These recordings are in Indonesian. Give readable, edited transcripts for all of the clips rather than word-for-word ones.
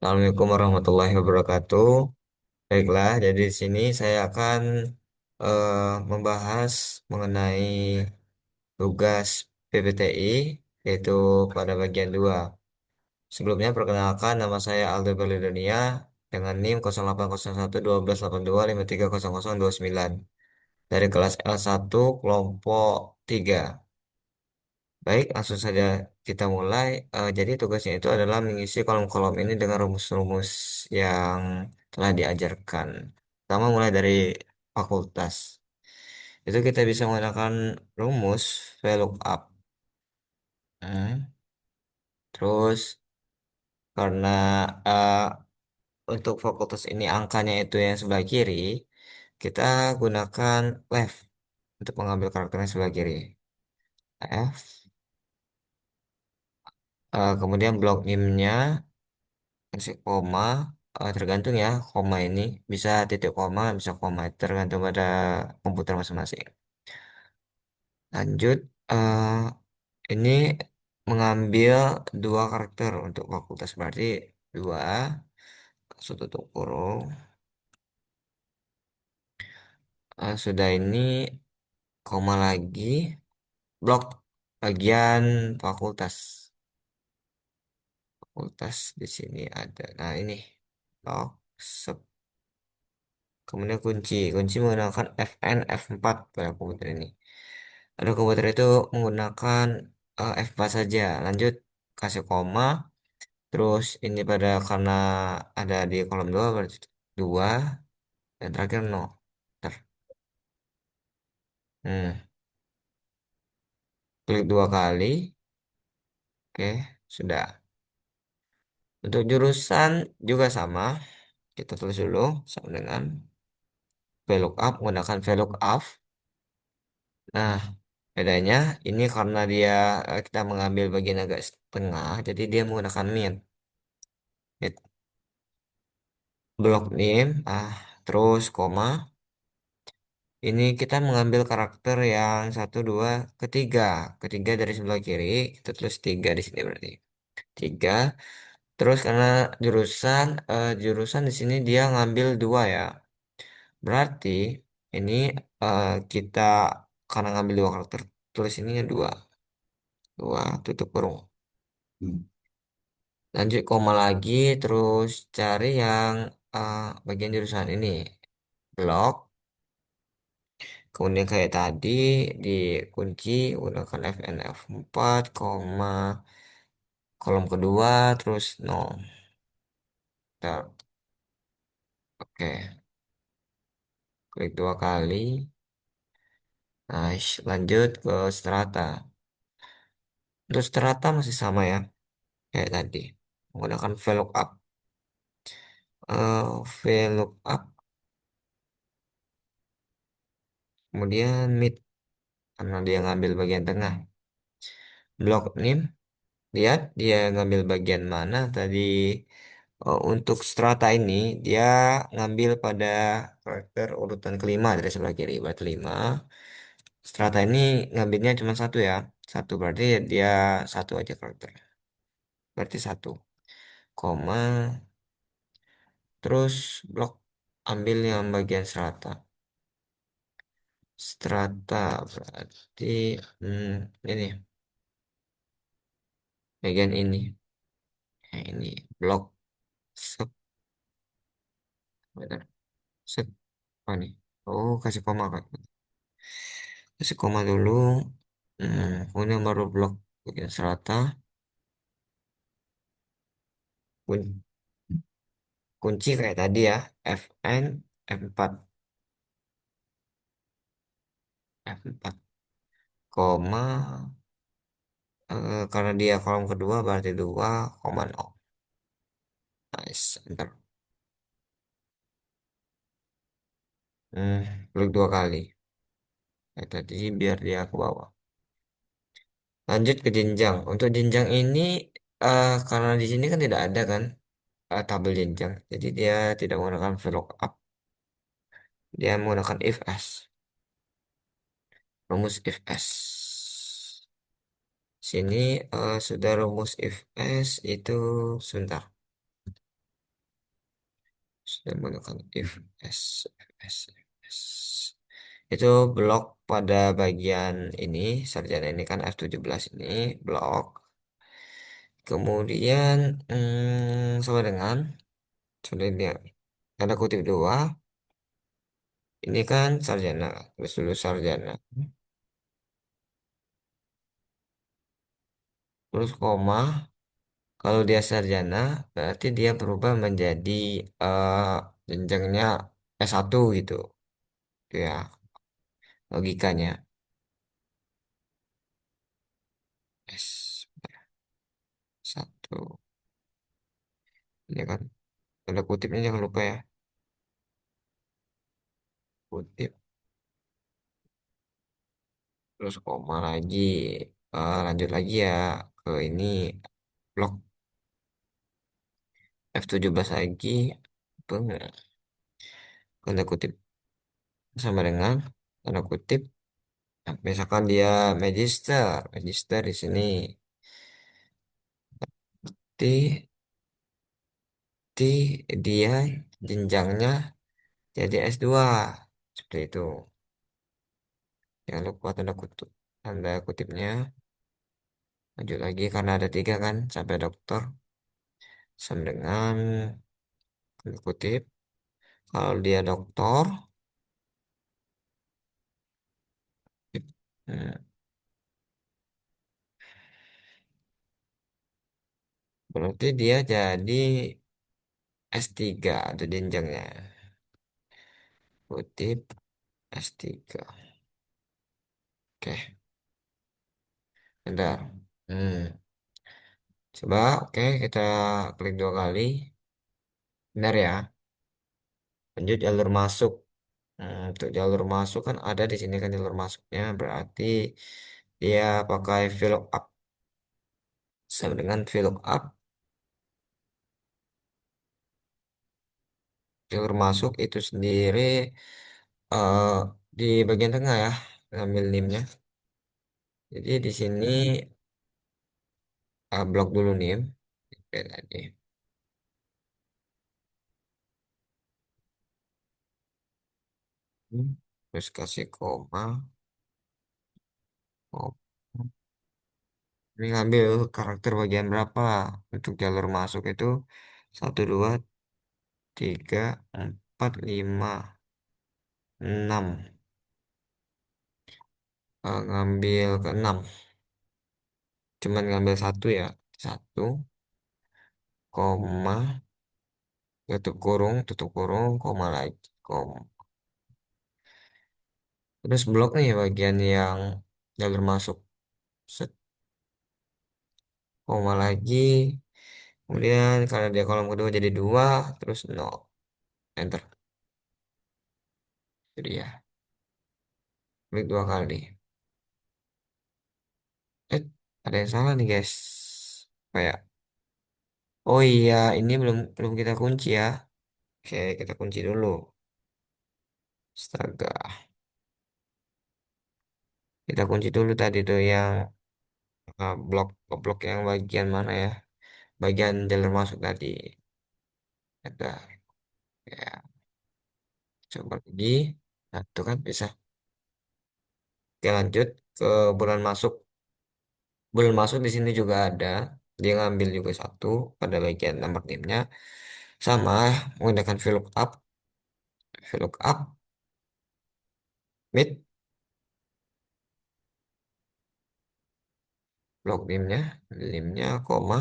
Assalamualaikum warahmatullahi wabarakatuh. Baiklah, jadi di sini saya akan membahas mengenai tugas PPTI, yaitu pada bagian 2. Sebelumnya, perkenalkan nama saya Aldo Belidonia dengan NIM 08011282530029 dari kelas L1 kelompok 3. Baik, langsung saja kita mulai. Jadi tugasnya itu adalah mengisi kolom-kolom ini dengan rumus-rumus yang telah diajarkan. Pertama mulai dari fakultas. Itu kita bisa menggunakan rumus VLOOKUP. Hmm. Terus karena eh, untuk fakultas ini angkanya itu yang sebelah kiri, kita gunakan left untuk mengambil karakter yang sebelah kiri. F. Kemudian blok NIM-nya kasih koma, tergantung ya koma ini bisa titik koma bisa koma tergantung pada komputer masing-masing. Lanjut, ini mengambil dua karakter untuk fakultas berarti dua tutup kurung. Sudah ini koma lagi blok bagian fakultas. Fakultas di sini ada. Nah ini blok kemudian kunci menggunakan Fn F4 pada komputer ini. Ada komputer itu menggunakan F4 saja. Lanjut kasih koma. Terus ini pada karena ada di kolom 2 berarti 2 dan terakhir 0. Ntar. Klik dua kali. Oke, sudah. Untuk jurusan juga sama. Kita tulis dulu sama dengan VLOOKUP menggunakan VLOOKUP. Nah, bedanya ini karena dia kita mengambil bagian agak tengah, jadi dia menggunakan min. Mit. Blok name, terus koma. Ini kita mengambil karakter yang satu, dua, ketiga. Ketiga dari sebelah kiri, kita tulis tiga di sini berarti. Tiga. Terus karena jurusan di sini dia ngambil dua ya. Berarti ini kita karena ngambil dua karakter, tulis ininya dua. Dua tutup kurung. Lanjut koma lagi, terus cari yang bagian jurusan ini. Blok. Kemudian kayak tadi dikunci gunakan FNF4, koma kolom kedua, terus nol. Ntar, oke, klik dua kali. Nice. Lanjut ke strata. Untuk strata masih sama ya, kayak tadi. Menggunakan VLOOKUP. VLOOKUP, kemudian mid, karena dia ngambil bagian tengah. Blok name. Lihat dia ngambil bagian mana tadi. Untuk strata ini dia ngambil pada karakter urutan kelima dari sebelah kiri. Berarti 5. Strata ini ngambilnya cuma satu ya. Satu berarti dia satu aja karakter. Berarti satu. Koma. Terus blok ambil yang bagian strata. Strata berarti ini bagian ini. Nah, ini blok sep. Bentar. Sep. Apa nih? Oh, kasih koma kan. Kasih koma dulu. Kemudian baru blok bagian selatan. Kun- Kunci kayak tadi ya. Fn F4. F4. Koma. Karena dia kolom kedua berarti 2 koma 0. Nice. Enter. Hmm, klik dua kali. Kayak tadi biar dia ke bawah. Lanjut ke jenjang. Untuk jenjang ini karena di sini kan tidak ada kan tabel jenjang. Jadi dia tidak menggunakan VLOOKUP. Dia menggunakan if else. Rumus if else. Sini sudah rumus if else itu sebentar. dan menggunakan if s s itu blok pada bagian ini sarjana ini kan F17 ini blok kemudian sama dengan sudah dia tanda kutip dua ini kan sarjana terus lulus sarjana terus koma kalau dia sarjana berarti dia berubah menjadi eh, jenjangnya S1 gitu. Itu ya logikanya. S1 ini kan tanda kutipnya jangan lupa ya. Kutip terus koma lagi. Lanjut lagi ya ke ini blok F17 lagi. Benar. Tanda kutip sama dengan tanda kutip. Nah, misalkan dia magister di sini T T dia jenjangnya jadi S2 seperti itu. Jangan lupa tanda kutipnya. Lanjut lagi karena ada tiga kan sampai dokter sama dengan tanda kutip. Kalau dia doktor, hmm, berarti dia jadi S3 atau jenjangnya. Kutip S3. Oke, bentar. Hmm. Coba, oke, kita klik dua kali. Benar ya. Lanjut jalur masuk. Untuk jalur masuk kan ada di sini kan jalur masuknya. Berarti dia pakai VLOOKUP. Sama dengan VLOOKUP. Jalur masuk itu sendiri eh, di bagian tengah ya. Ngambil NIM-nya. Jadi di sini blok dulu NIM. Oke, tadi. Hmm. Terus kasih koma. Koma. Ini ngambil karakter bagian berapa? Untuk jalur masuk itu satu, dua, tiga, empat, lima, enam. Ngambil ke enam. Cuman ngambil satu ya. Satu, koma, tutup kurung, koma lagi. Koma. Terus blok nih bagian yang jalur masuk. Set, koma lagi. Kemudian karena dia kolom kedua jadi dua, terus nol. Enter. Jadi ya, klik dua kali. Eh, ada yang salah nih guys. Kayak, oh iya, ini belum belum kita kunci ya. Oke, kita kunci dulu. Astaga. Kita kunci dulu tadi tuh yang blok blok yang bagian mana ya? Bagian jalur masuk tadi. Ada. Ya, coba lagi. Nah, itu kan bisa. Oke, lanjut ke bulan masuk. Bulan masuk di sini juga ada. Dia ngambil juga satu pada bagian nomor NIM-nya. Sama menggunakan VLOOKUP. VLOOKUP, mid, blok NIM-nya, koma.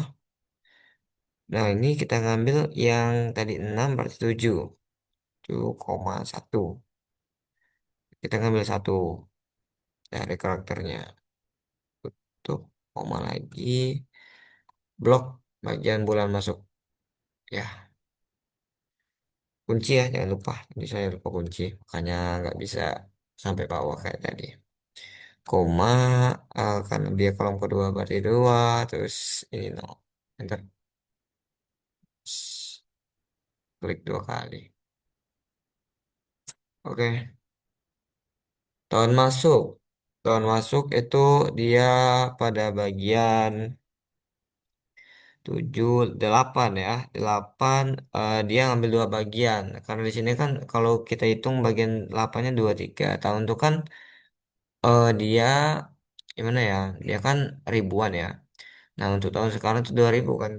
Nah, ini kita ngambil yang tadi 6 berarti 7. 7,1. Kita ngambil satu dari karakternya. Tutup, koma lagi. Blok bagian bulan masuk. Ya, kunci ya, jangan lupa. Ini saya lupa kunci, makanya nggak bisa sampai bawah kayak tadi. Koma, karena dia kolom kedua berarti dua, terus ini no. Enter, klik dua kali. Oke, tahun masuk. Tahun masuk itu dia pada bagian 7, 8 ya. 8, dia ngambil dua bagian. Karena di sini kan kalau kita hitung bagian 8-nya 23. Tahun itu kan dia gimana ya? Dia kan ribuan ya. Nah, untuk tahun sekarang itu 2000 kan.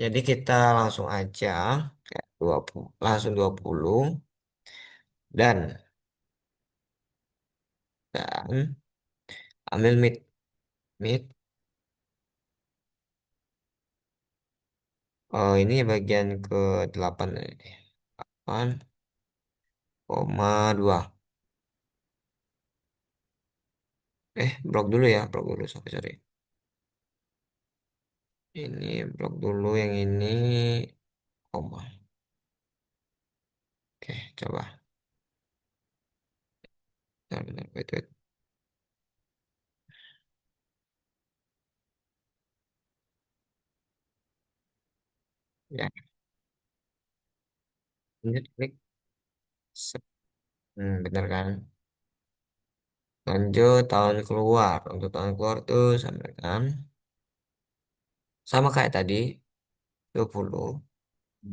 Jadi kita langsung aja kayak 20, langsung 20 dan dan ambil mid. Oh, ini bagian ke 8 ini. 8,2. Blok dulu ya, blok dulu, sorry, sorry. Ini blok dulu yang ini koma. Oke, coba. Bentar, bentar, wait, wait. Ya, lanjut klik. Sep. Bener kan? Lanjut tahun keluar. Untuk tahun keluar tuh sama kan? Sama kayak tadi, 20.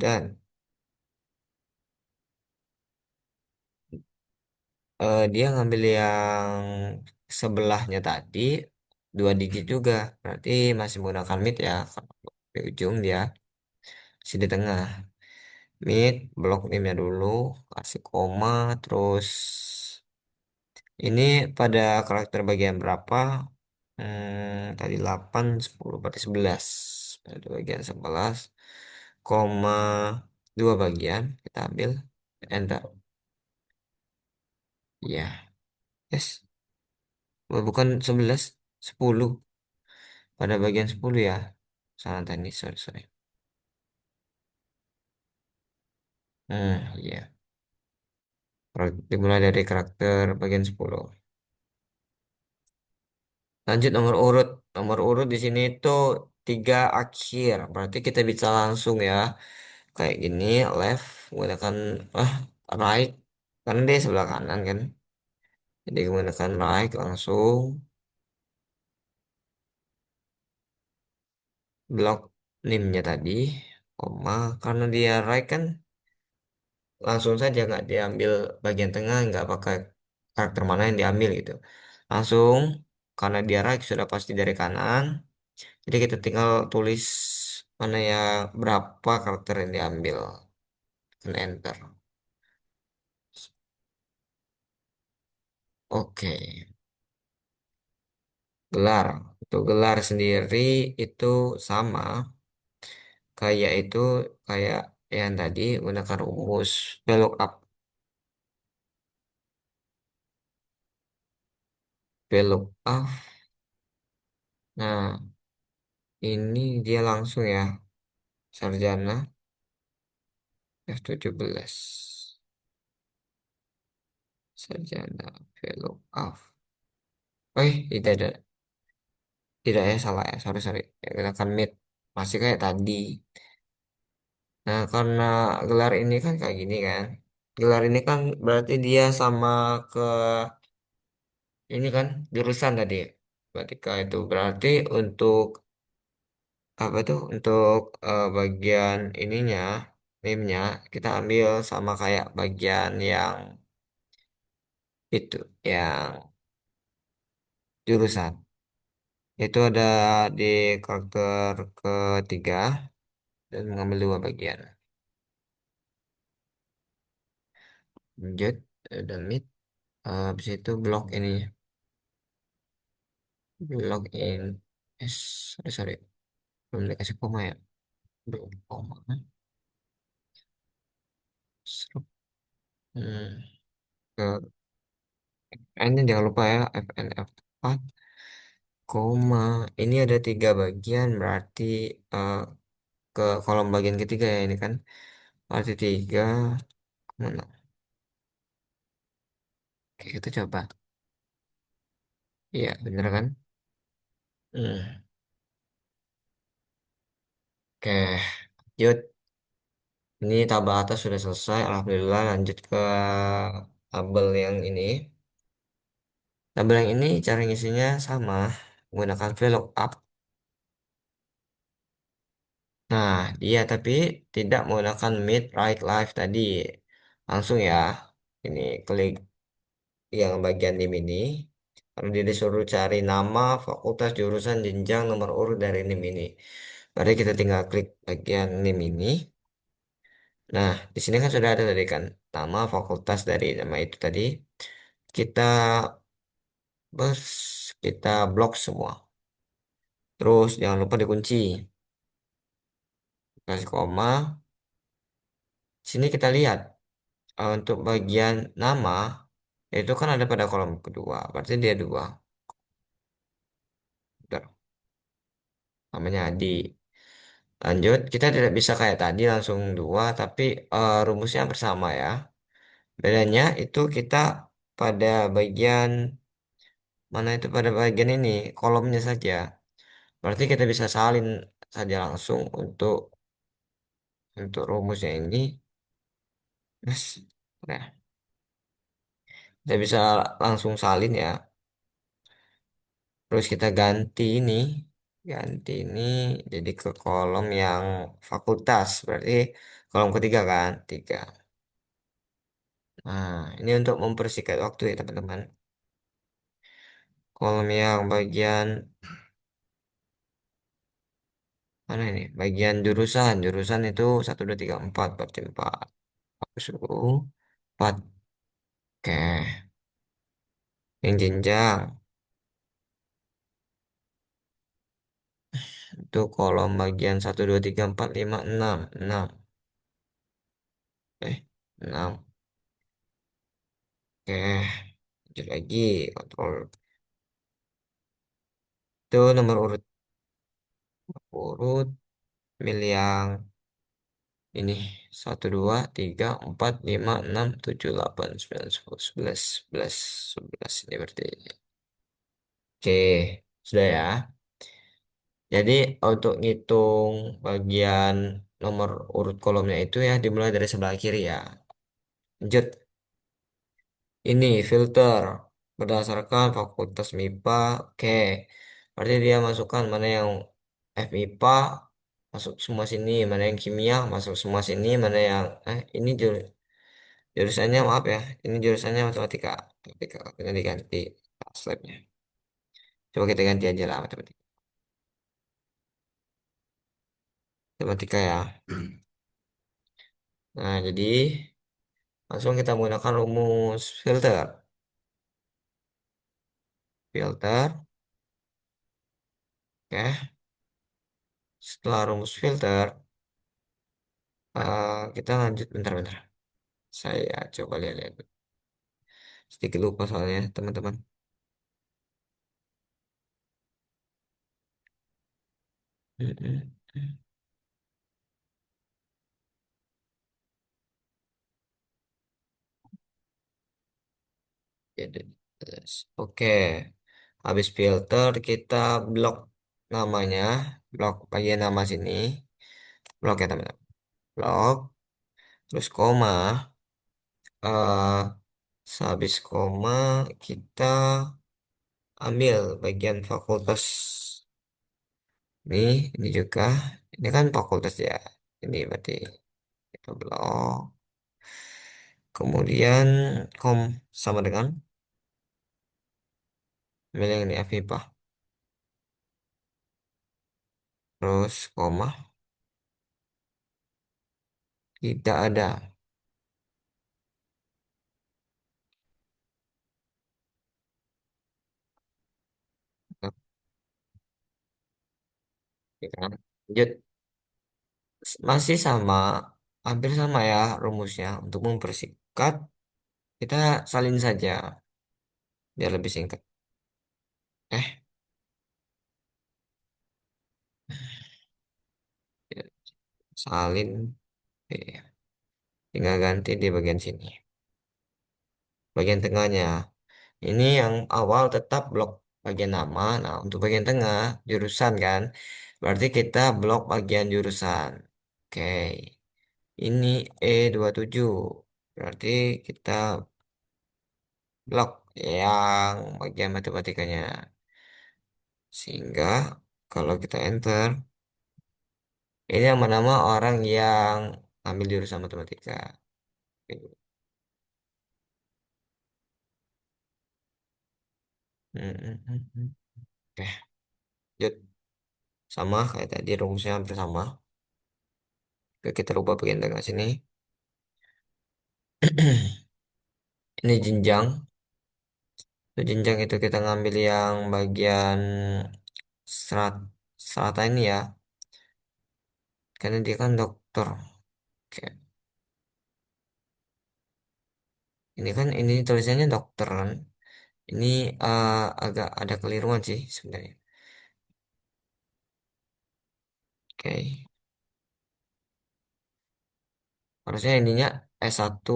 Dan dia ngambil yang sebelahnya tadi, dua digit juga. Berarti masih menggunakan mid ya. Di ujung dia, masih di tengah. Mid, blok nimnya dulu, kasih koma, terus ini pada karakter bagian berapa? Tadi 8, 10, berarti 11. Pada bagian 11, koma 2 bagian, kita ambil, enter. Ya, yes. Bukan 11, 10. Pada bagian 10 ya. Salah tadi, sorry, sorry. Iya. Dimulai dari karakter bagian 10. Lanjut nomor urut. Nomor urut di sini itu 3 akhir. Berarti kita bisa langsung ya. Kayak gini, left, menggunakan ah, right. Karena dia sebelah kanan kan. Jadi menggunakan right langsung. Blok nimnya tadi. Koma. Karena dia right kan. Langsung saja nggak diambil bagian tengah. Nggak pakai karakter mana yang diambil gitu. Langsung. Karena dia right sudah pasti dari kanan. Jadi kita tinggal tulis mana ya, berapa karakter yang diambil. Dan enter. Oke. Gelar. Untuk gelar sendiri itu sama. Kayak itu, kayak yang tadi gunakan rumus belok up, belok up. Nah, ini dia langsung ya. Sarjana F17. Sarjana belok up. Tidak ada. Tidak ya, salah ya. Sorry, sorry. Ya, gunakan mid. Masih kayak tadi. Nah, karena gelar ini kan kayak gini kan. Gelar ini kan berarti dia sama ke ini kan jurusan tadi. Ketika itu berarti untuk apa tuh, untuk bagian ininya, meme-nya kita ambil sama kayak bagian yang itu, yang jurusan. Itu ada di karakter ketiga dan mengambil dua bagian. Lanjut, dan mid. Habis itu blok ini, blok in. Sorry, sorry. Belum dikasih koma ya. Belum koma. Serep. Hmm. Ke ini jangan lupa ya, FNF 4 koma. Ini ada tiga bagian, berarti eh, ke kolom bagian ketiga ya ini kan. Berarti 3, mana? Oke, kita coba. Iya, bener kan? Hmm. Oke, lanjut. Ini tabel atas sudah selesai. Alhamdulillah, lanjut ke tabel yang ini. Tabel yang ini cara ngisinya sama. Menggunakan VLOOKUP. Nah, dia tapi tidak menggunakan mid, right, left tadi. Langsung ya, ini klik yang bagian nim ini. Lalu dia disuruh cari nama, fakultas, jurusan, jenjang, nomor urut dari nim ini. Berarti kita tinggal klik bagian nim ini. Nah, di sini kan sudah ada tadi kan nama fakultas dari nama itu tadi. Kita bers, kita blok semua. Terus jangan lupa dikunci. Kasih koma. Sini kita lihat untuk bagian nama itu kan ada pada kolom kedua. Berarti dia dua. Bentar, namanya Adi. Lanjut, kita tidak bisa kayak tadi langsung dua, tapi rumusnya bersama ya. Bedanya itu kita pada bagian mana itu pada bagian ini kolomnya saja. Berarti kita bisa salin saja langsung untuk rumusnya ini. Yes. Nah, kita bisa langsung salin ya. Terus kita ganti ini jadi ke kolom yang fakultas. Berarti kolom ketiga kan, tiga. Nah, ini untuk mempersingkat waktu ya teman-teman. Kolom yang bagian mana ini? Bagian jurusan. Jurusan itu 1, 2, 3, 4 berarti 4. Aku suruh 4. Oke. Yang jenjang itu kolom bagian 1, 2, 3, 4, 5, 6. 6. Eh, 6. Oke. Lanjut lagi. Kontrol. Itu nomor urut milih yang ini 1, 2, 3, 4, 5, 6, 7, 8, 9, 10, 11, 11 Oke, sudah ya. Jadi untuk ngitung bagian nomor urut kolomnya itu ya dimulai dari sebelah kiri ya. Lanjut, ini filter berdasarkan fakultas MIPA. Oke, berarti dia masukkan mana yang FMIPA masuk semua sini, mana yang kimia masuk semua sini, mana yang ini jurusannya maaf ya, ini jurusannya matematika. Matematika, kita diganti slide-nya. Coba kita ganti aja lah matematika. Matematika ya. Nah, jadi langsung kita menggunakan rumus filter. Filter, oke. Setelah rumus filter, kita lanjut bentar-bentar. Saya coba lihat-lihat. Sedikit lupa soalnya, teman-teman. Mm-mm. Jadi, oke. Habis filter, kita blok namanya. Blok bagian nama sini. Blok ya, teman-teman. Blok. Terus koma. eh Sehabis koma, kita ambil bagian fakultas. Ini juga. Ini kan fakultas ya. Ini berarti kita blok. Kemudian sama dengan ambil yang ini Aviva. Terus koma tidak ada. Ya kan? Lanjut. Masih sama, hampir sama ya rumusnya. Untuk mempersingkat, kita salin saja biar lebih singkat. Eh, ya, salin. Tinggal ganti di bagian sini. Bagian tengahnya. Ini yang awal tetap blok bagian nama. Nah, untuk bagian tengah, jurusan kan. Berarti kita blok bagian jurusan. Oke. Ini E27. Berarti kita blok yang bagian matematikanya. Sehingga kalau kita enter, Ini nama-nama orang yang ambil jurusan matematika. Hmm, hmm, hmm, hmm. Oke, lanjut. Sama kayak tadi rumusnya hampir sama. Oke, kita rubah bagian tengah sini. Ini jenjang. Untuk jenjang itu kita ngambil yang bagian serat serata ini ya. Karena dia kan dokter. Oke. Ini kan ini tulisannya dokter kan. Ini agak ada keliruan sih sebenarnya. Oke. Harusnya ininya S1,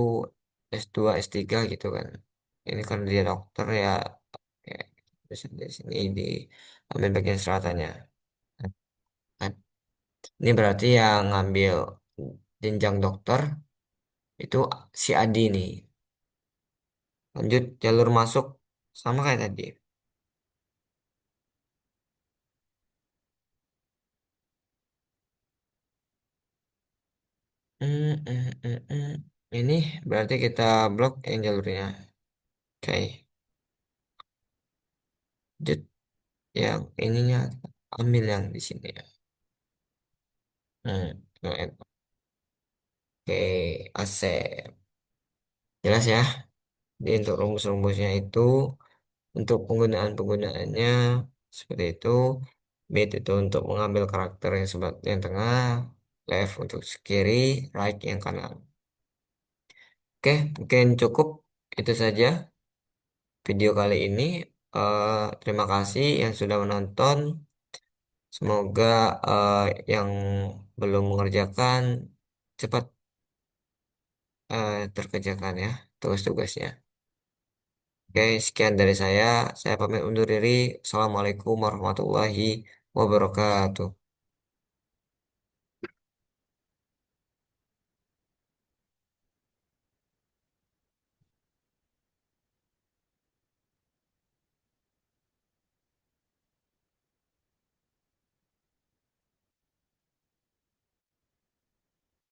S2, S3 gitu kan. Ini kan dia dokter ya. Oke. Terus di sini diambil bagian seratannya. Kan. Ini berarti yang ngambil jenjang dokter itu si Adi nih. Lanjut jalur masuk sama kayak tadi. Ini berarti kita blok yang jalurnya. Oke. Lanjut yang ininya ambil yang di sini ya. Oke, Asep. Jelas ya. Jadi untuk rumus-rumusnya itu, untuk penggunaan-penggunaannya seperti itu. Mid itu untuk mengambil karakter yang sebelah yang tengah, left untuk kiri, right yang kanan. Oke, mungkin cukup itu saja video kali ini. Terima kasih yang sudah menonton. Semoga yang belum mengerjakan cepat terkerjakan ya tugas-tugasnya. Oke, sekian dari saya. Saya pamit undur diri. Assalamualaikum warahmatullahi wabarakatuh.